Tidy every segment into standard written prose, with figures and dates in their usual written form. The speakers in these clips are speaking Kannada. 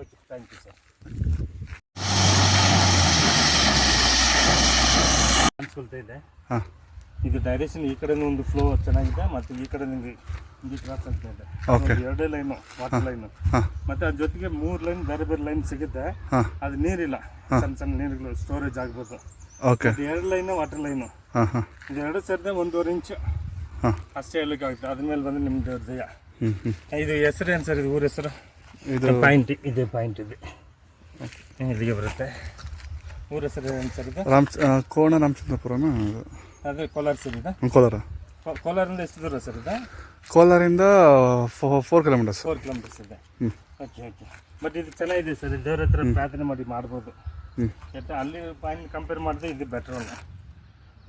Okay thank you sir. ಅನ್ಸ್ಕೊಳ್ತಾ ಇದೆ. ಹಾಂ ಇದು ಡೈರೆಕ್ಷನ್ ಈ ಕಡೆನೂ ಒಂದು ಫ್ಲೋ ಚೆನ್ನಾಗಿದೆ ಮತ್ತು ಈ ಕಡೆ ನಿಮಗೆ ಹಿಂಗೆ ಕ್ರಾಸ್ ಆಗ್ತಾ ಇದೆ. ಓಕೆ. ಎರಡೇ ಲೈನು ವಾಟರ್ ಲೈನು ಹಾಂ ಮತ್ತು ಅದ್ರ ಜೊತೆಗೆ 3 ಲೈನ್ ಬೇರೆ ಬೇರೆ ಲೈನ್ ಸಿಗುತ್ತೆ. ಹಾಂ ಅದು ನೀರಿಲ್ಲ, ಸಣ್ಣ ಸಣ್ಣ ನೀರುಗಳು ಸ್ಟೋರೇಜ್ ಆಗ್ಬೋದು. ಓಕೆ. 2 line water line. ಹಾಂ ಹಾಂ ಇದು 2 ಸೇರಿದೆ 1.5 ಇಂಚು ಹಾಂ ಅಷ್ಟೇ ಹೇಳಲಿಕ್ಕಾಗುತ್ತೆ. ಅದ್ಮೇಲೆ ಬಂದು ನಿಮ್ದು ದಯ. ಹ್ಞೂ ಹ್ಞೂ ಇದು ಹೆಸರು ಏನು ಸರ್? ಇದು ಊರ ಹೆಸರು? ಇದು ಪಾಯಿಂಟ್ ಇದೆ, ಪಾಯಿಂಟ್ ಇದೆ ಇಲ್ಲಿಗೆ ಬರುತ್ತೆ. ಊರ ಹೆಸರು ಏನು ಸರ್? ಇದು ಕೋಣ ರಾಮಚಂದ್ರಪುರನ ಅದೇ ಕೋಲಾರ ಸರ್. ಇದು ಕೋಲಾರ. ಕೋಲಾರಿಂದ ಎಷ್ಟು ದೂರ ಸರ್? ಇದು ಕೋಲಾರಿಂದ 4 ಕಿಲೋಮೀಟರ್ಸ್. 4 ಕಿಲೋಮೀಟರ್ಸ್ ಇದೆ. ಹ್ಞೂ ಓಕೆ ಓಕೆ. ಬಟ್ ಇದು ಚೆನ್ನಾಗಿದೆ ಸರ್. ದೇವ್ರ ಹತ್ರ ಪ್ರಾರ್ಥನೆ ಮಾಡಿ ಮಾಡ್ಬೋದು. ಹ್ಞೂ ಯಾಕೆ ಅಲ್ಲಿ ಪಾಯಿಂಟ್ ಕಂಪೇರ್ ಮಾಡಿದ್ರೆ ಇದು ಬೆಟ್ರ್ ಅಲ್ಲ.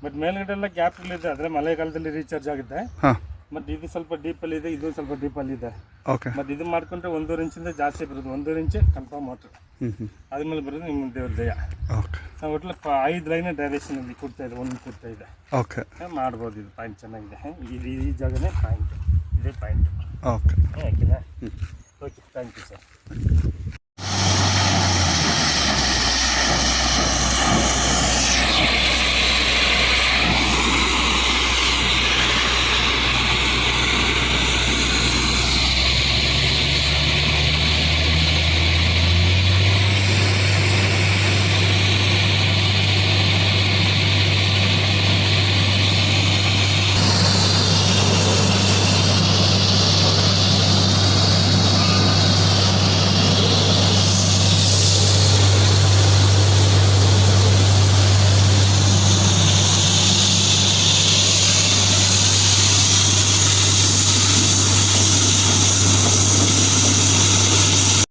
ಬಟ್ ಮೇಲ್ಗಡೆ ಎಲ್ಲ ಗ್ಯಾಪ್ ಇದೆ, ಆದರೆ ಮಳೆಗಾಲದಲ್ಲಿ ರೀಚಾರ್ಜ್ ಆಗುತ್ತೆ. ಹಾಂ ಬಟ್ ಇದು ಸ್ವಲ್ಪ ಡೀಪಲ್ಲಿ ಇದೆ, ಇದು ಸ್ವಲ್ಪ ಡೀಪಲ್ಲಿ ಇದೆ. ಓಕೆ. ಬಟ್ ಇದು ಮಾಡ್ಕೊಂಡ್ರೆ 1.5 ಇಂಚಿಂದ ಜಾಸ್ತಿ ಬರೋದು. 1.5 ಇಂಚ್ ಕನ್ಫರ್ಮ್ ವಾಟರ್. ಹ್ಞೂ ಹ್ಞೂ ಆದ್ಮೇಲೆ ಬರೋದು ನಿಮ್ಮ ದೇವ್ರ ದಯ. ಓಕೆ. ನಾವು ಒಟ್ಲ 5 ಲೈನ್ ಡೈರೆಕ್ಷನಲ್ಲಿ ಕೊಡ್ತಾ ಇದೆ, ಒಂದು ಕೊಡ್ತಾ ಇದೆ. ಓಕೆ. ಮಾಡ್ಬೋದು. ಇದು ಪಾಯಿಂಟ್ ಚೆನ್ನಾಗಿದೆ. ಈ ಜಾಗನೇ ಪಾಯಿಂಟ್, ಇದೇ ಪಾಯಿಂಟ್. ಓಕೆ. ಓಕೆನಾ? Okay thank you sir.